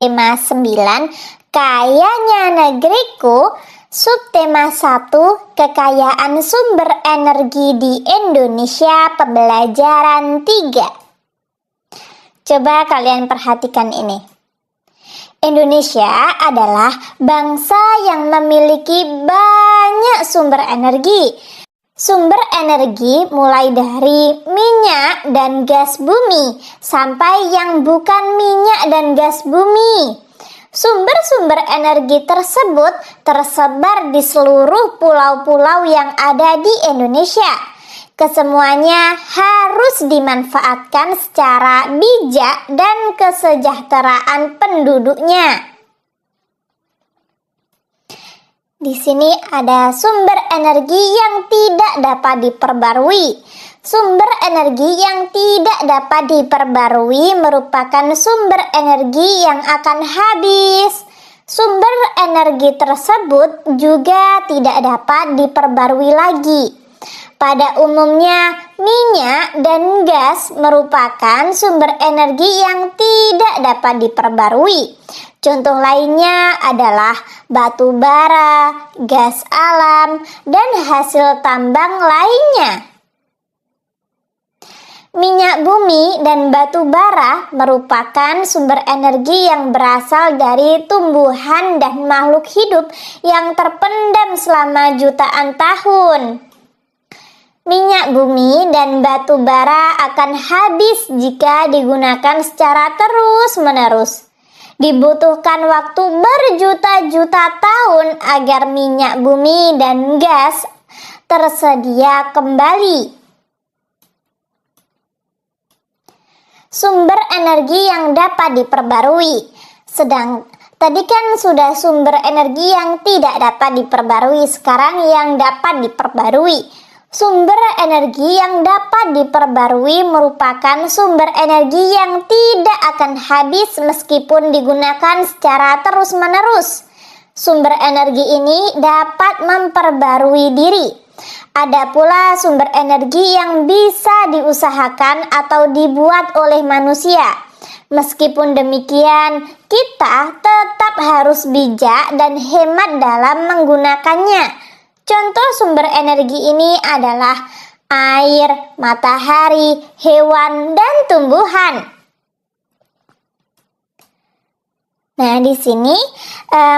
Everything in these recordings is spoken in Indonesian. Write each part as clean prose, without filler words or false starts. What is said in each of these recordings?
Tema 9, Kayanya Negeriku. Subtema 1, Kekayaan sumber energi di Indonesia, pembelajaran 3. Coba kalian perhatikan ini. Indonesia adalah bangsa yang memiliki banyak sumber energi. Sumber energi mulai dari minyak dan gas bumi sampai yang bukan minyak dan gas bumi. Sumber-sumber energi tersebut tersebar di seluruh pulau-pulau yang ada di Indonesia. Kesemuanya harus dimanfaatkan secara bijak dan kesejahteraan penduduknya. Di sini ada sumber energi yang tidak dapat diperbarui. Sumber energi yang tidak dapat diperbarui merupakan sumber energi yang akan habis. Sumber energi tersebut juga tidak dapat diperbarui lagi. Pada umumnya, minyak dan gas merupakan sumber energi yang tidak dapat diperbarui. Contoh lainnya adalah batu bara, gas alam, dan hasil tambang lainnya. Minyak bumi dan batu bara merupakan sumber energi yang berasal dari tumbuhan dan makhluk hidup yang terpendam selama jutaan tahun. Minyak bumi dan batu bara akan habis jika digunakan secara terus-menerus. Dibutuhkan waktu berjuta-juta tahun agar minyak bumi dan gas tersedia kembali. Sumber energi yang dapat diperbarui. Tadi kan sudah sumber energi yang tidak dapat diperbarui, sekarang yang dapat diperbarui. Sumber energi yang dapat diperbarui merupakan sumber energi yang tidak akan habis meskipun digunakan secara terus-menerus. Sumber energi ini dapat memperbarui diri. Ada pula sumber energi yang bisa diusahakan atau dibuat oleh manusia. Meskipun demikian, kita tetap harus bijak dan hemat dalam menggunakannya. Contoh sumber energi ini adalah air, matahari, hewan, dan tumbuhan. Nah, di sini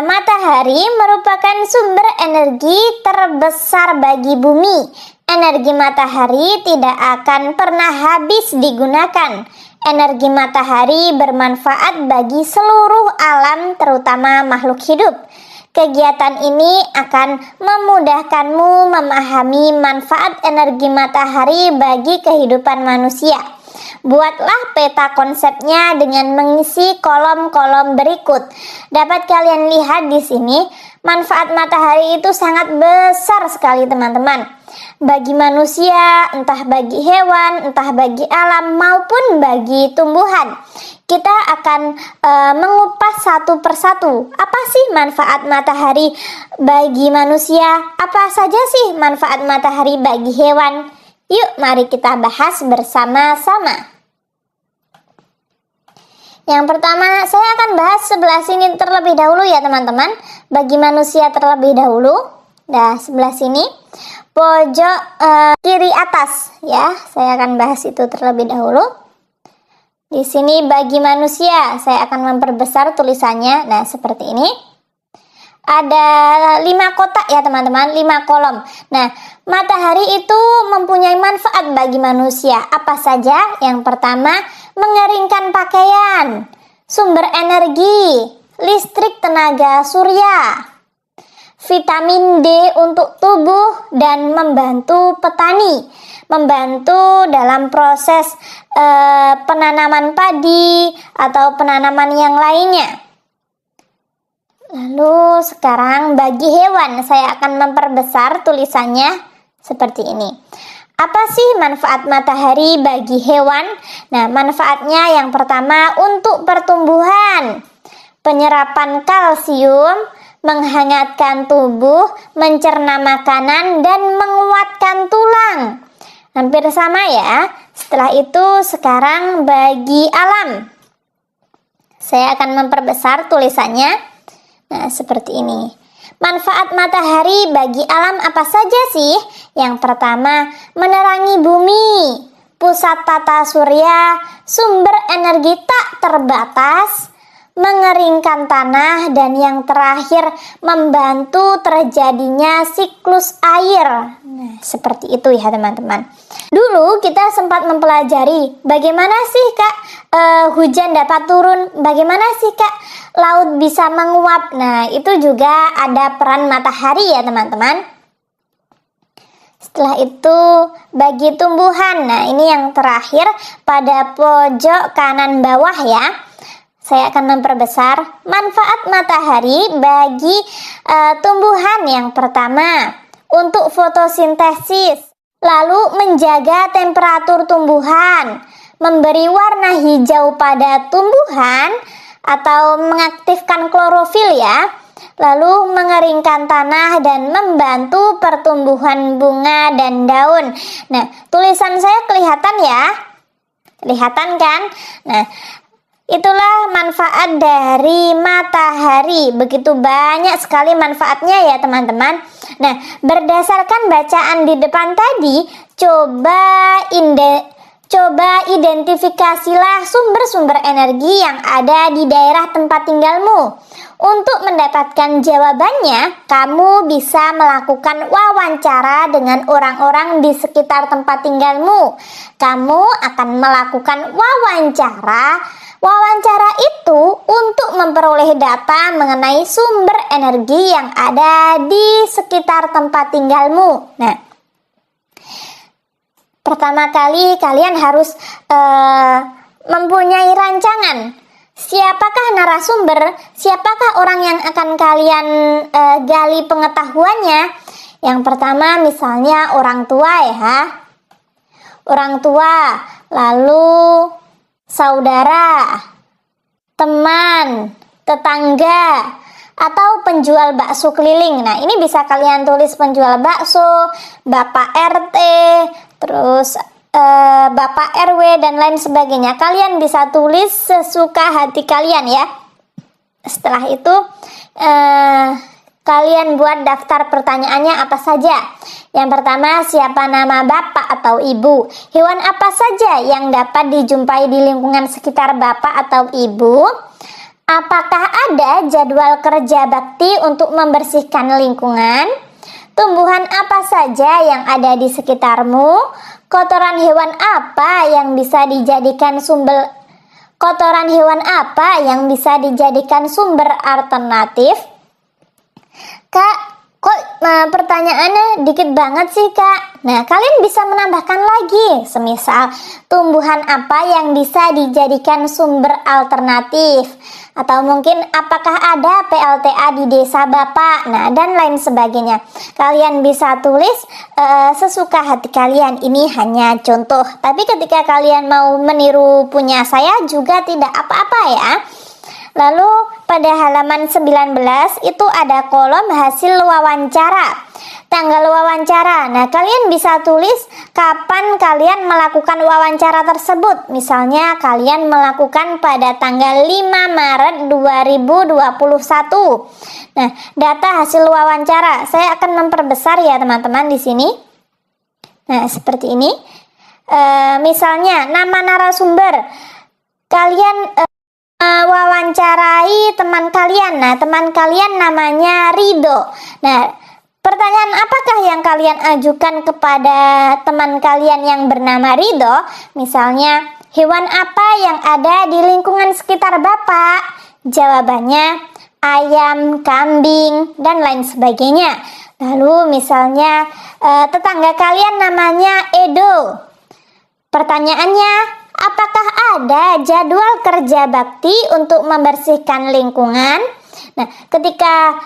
matahari merupakan sumber energi terbesar bagi bumi. Energi matahari tidak akan pernah habis digunakan. Energi matahari bermanfaat bagi seluruh alam, terutama makhluk hidup. Kegiatan ini akan memudahkanmu memahami manfaat energi matahari bagi kehidupan manusia. Buatlah peta konsepnya dengan mengisi kolom-kolom berikut. Dapat kalian lihat di sini, manfaat matahari itu sangat besar sekali teman-teman. Bagi manusia, entah bagi hewan, entah bagi alam maupun bagi tumbuhan. Kita akan mengupas satu persatu. Apa sih manfaat matahari bagi manusia? Apa saja sih manfaat matahari bagi hewan? Yuk, mari kita bahas bersama-sama. Yang pertama, saya akan bahas sebelah sini terlebih dahulu ya teman-teman. Bagi manusia terlebih dahulu. Nah, sebelah sini, pojok kiri atas ya. Saya akan bahas itu terlebih dahulu. Di sini bagi manusia, saya akan memperbesar tulisannya. Nah, seperti ini. Ada 5 kotak ya teman-teman, 5 kolom. Nah, matahari itu mempunyai manfaat bagi manusia. Apa saja? Yang pertama, mengeringkan pakaian, sumber energi, listrik tenaga surya, vitamin D untuk tubuh, dan membantu petani. Membantu dalam proses penanaman padi atau penanaman yang lainnya. Lalu sekarang bagi hewan, saya akan memperbesar tulisannya seperti ini. Apa sih manfaat matahari bagi hewan? Nah, manfaatnya yang pertama untuk pertumbuhan, penyerapan kalsium, menghangatkan tubuh, mencerna makanan, dan menguatkan tulang. Hampir sama ya. Setelah itu sekarang bagi alam. Saya akan memperbesar tulisannya. Nah, seperti ini. Manfaat matahari bagi alam apa saja sih? Yang pertama, menerangi bumi, pusat tata surya, sumber energi tak terbatas, mengeringkan tanah, dan yang terakhir membantu terjadinya siklus air. Nah, seperti itu ya teman-teman. Dulu kita sempat mempelajari bagaimana sih Kak hujan dapat turun, bagaimana sih Kak laut bisa menguap. Nah, itu juga ada peran matahari ya teman-teman. Setelah itu bagi tumbuhan. Nah, ini yang terakhir pada pojok kanan bawah ya. Saya akan memperbesar manfaat matahari bagi tumbuhan. Yang pertama, untuk fotosintesis, lalu menjaga temperatur tumbuhan, memberi warna hijau pada tumbuhan atau mengaktifkan klorofil ya, lalu mengeringkan tanah dan membantu pertumbuhan bunga dan daun. Nah, tulisan saya kelihatan ya? Kelihatan kan? Nah, itulah manfaat dari matahari. Begitu banyak sekali manfaatnya ya teman-teman. Nah, berdasarkan bacaan di depan tadi, coba identifikasilah sumber-sumber energi yang ada di daerah tempat tinggalmu. Untuk mendapatkan jawabannya, kamu bisa melakukan wawancara dengan orang-orang di sekitar tempat tinggalmu. Kamu akan melakukan wawancara itu untuk memperoleh data mengenai sumber energi yang ada di sekitar tempat tinggalmu. Nah, pertama kali kalian harus mempunyai rancangan. Siapakah narasumber? Siapakah orang yang akan kalian gali pengetahuannya? Yang pertama misalnya orang tua ya. Orang tua, lalu saudara, teman, tetangga, atau penjual bakso keliling. Nah, ini bisa kalian tulis penjual bakso, Bapak RT, terus Bapak RW dan lain sebagainya. Kalian bisa tulis sesuka hati kalian ya. Setelah itu kalian buat daftar pertanyaannya apa saja. Yang pertama, siapa nama bapak atau ibu? Hewan apa saja yang dapat dijumpai di lingkungan sekitar bapak atau ibu? Apakah ada jadwal kerja bakti untuk membersihkan lingkungan? Tumbuhan apa saja yang ada di sekitarmu? Kotoran hewan apa yang bisa dijadikan sumber alternatif? Kak, kok pertanyaannya dikit banget sih Kak? Nah, kalian bisa menambahkan lagi, semisal tumbuhan apa yang bisa dijadikan sumber alternatif, atau mungkin apakah ada PLTA di desa Bapak, nah dan lain sebagainya. Kalian bisa tulis sesuka hati kalian. Ini hanya contoh, tapi ketika kalian mau meniru punya saya juga tidak apa-apa ya. Lalu pada halaman 19 itu ada kolom hasil wawancara, tanggal wawancara. Nah, kalian bisa tulis kapan kalian melakukan wawancara tersebut. Misalnya kalian melakukan pada tanggal 5 Maret 2021. Nah, data hasil wawancara saya akan memperbesar ya teman-teman di sini. Nah, seperti ini. Misalnya nama narasumber. Kalian wawancarai teman kalian. Nah, teman kalian namanya Rido. Nah, pertanyaan apakah yang kalian ajukan kepada teman kalian yang bernama Rido? Misalnya, hewan apa yang ada di lingkungan sekitar Bapak? Jawabannya ayam, kambing, dan lain sebagainya. Lalu misalnya tetangga kalian namanya Edo. Pertanyaannya, apakah ada jadwal kerja bakti untuk membersihkan lingkungan? Nah, ketika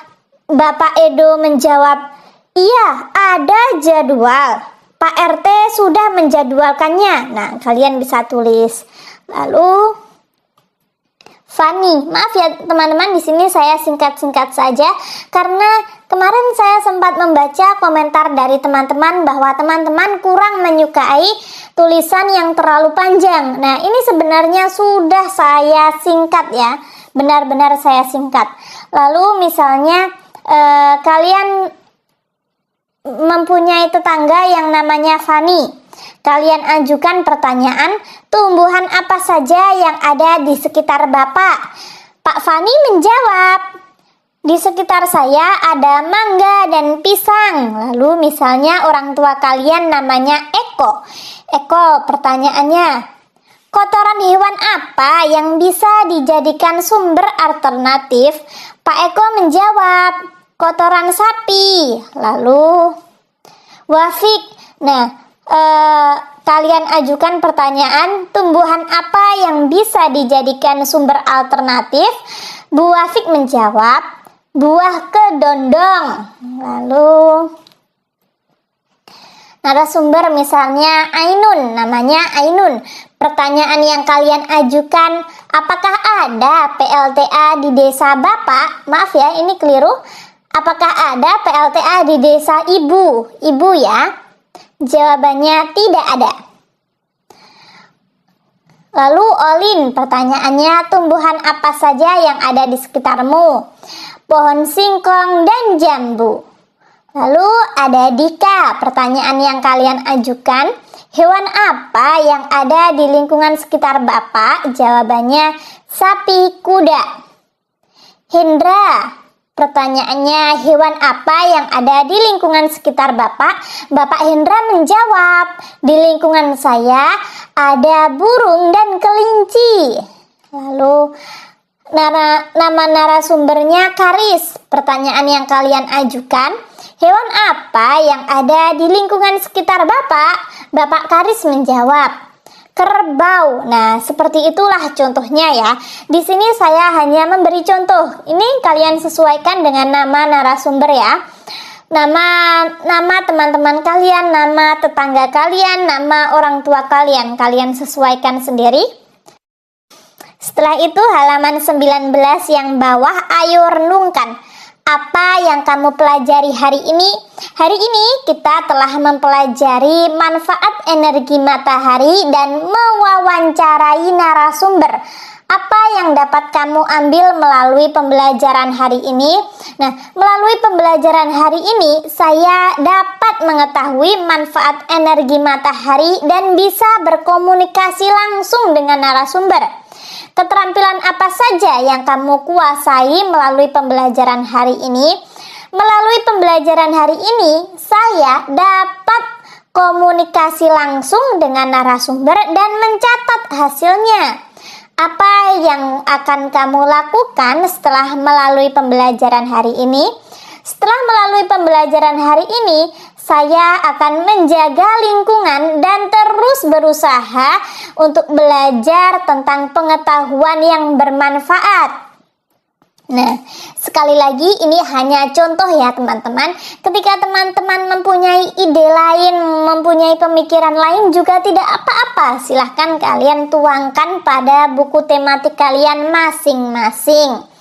Bapak Edo menjawab, iya ada jadwal, Pak RT sudah menjadwalkannya. Nah, kalian bisa tulis. Lalu Fani, maaf ya teman-teman, di sini saya singkat-singkat saja karena kemarin saya sempat membaca komentar dari teman-teman bahwa teman-teman kurang menyukai tulisan yang terlalu panjang. Nah, ini sebenarnya sudah saya singkat ya. benar-benar saya singkat. Lalu misalnya kalian mempunyai tetangga yang namanya Fani. Kalian ajukan pertanyaan, tumbuhan apa saja yang ada di sekitar Bapak? Pak Fani menjawab, di sekitar saya ada mangga dan pisang. Lalu misalnya orang tua kalian namanya Eko. Eko, pertanyaannya, kotoran hewan apa yang bisa dijadikan sumber alternatif? Pak Eko menjawab, kotoran sapi. Lalu Wafik, kalian ajukan pertanyaan, tumbuhan apa yang bisa dijadikan sumber alternatif? Bu Wafik menjawab, buah kedondong. Lalu narasumber misalnya Ainun, namanya Ainun. Pertanyaan yang kalian ajukan, apakah ada PLTA di desa Bapak? Maaf ya, ini keliru. Apakah ada PLTA di desa Ibu? Ibu ya. Jawabannya tidak ada. Lalu Olin, pertanyaannya, tumbuhan apa saja yang ada di sekitarmu? Pohon singkong dan jambu. Lalu ada Dika, pertanyaan yang kalian ajukan, hewan apa yang ada di lingkungan sekitar Bapak? Jawabannya sapi, kuda. Hendra, pertanyaannya, hewan apa yang ada di lingkungan sekitar Bapak? Bapak Hendra menjawab, di lingkungan saya ada burung dan kelinci. Lalu nama narasumbernya Karis, pertanyaan yang kalian ajukan, hewan apa yang ada di lingkungan sekitar Bapak? Bapak Karis menjawab, kerbau. Nah, seperti itulah contohnya ya. Di sini saya hanya memberi contoh. Ini kalian sesuaikan dengan nama narasumber ya. Nama teman-teman kalian, nama tetangga kalian, nama orang tua kalian sesuaikan sendiri. Setelah itu halaman 19 yang bawah, ayo renungkan apa yang kamu pelajari hari ini. Hari ini kita telah mempelajari manfaat energi matahari dan mewawancarai narasumber. Apa yang dapat kamu ambil melalui pembelajaran hari ini? Nah, melalui pembelajaran hari ini saya dapat mengetahui manfaat energi matahari dan bisa berkomunikasi langsung dengan narasumber. Keterampilan apa saja yang kamu kuasai melalui pembelajaran hari ini? Melalui pembelajaran hari ini, saya dapat komunikasi langsung dengan narasumber dan mencatat hasilnya. Apa yang akan kamu lakukan setelah melalui pembelajaran hari ini? Setelah melalui pembelajaran hari ini, saya akan menjaga lingkungan dan terus berusaha untuk belajar tentang pengetahuan yang bermanfaat. Nah, sekali lagi ini hanya contoh ya teman-teman. Ketika teman-teman mempunyai ide lain, mempunyai pemikiran lain juga tidak apa-apa. Silahkan kalian tuangkan pada buku tematik kalian masing-masing.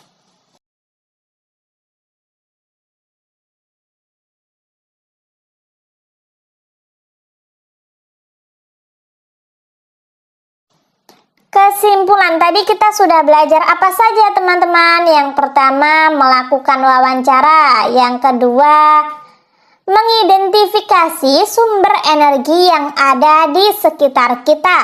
Kesimpulan tadi kita sudah belajar apa saja teman-teman. Yang pertama melakukan wawancara, yang kedua mengidentifikasi sumber energi yang ada di sekitar kita.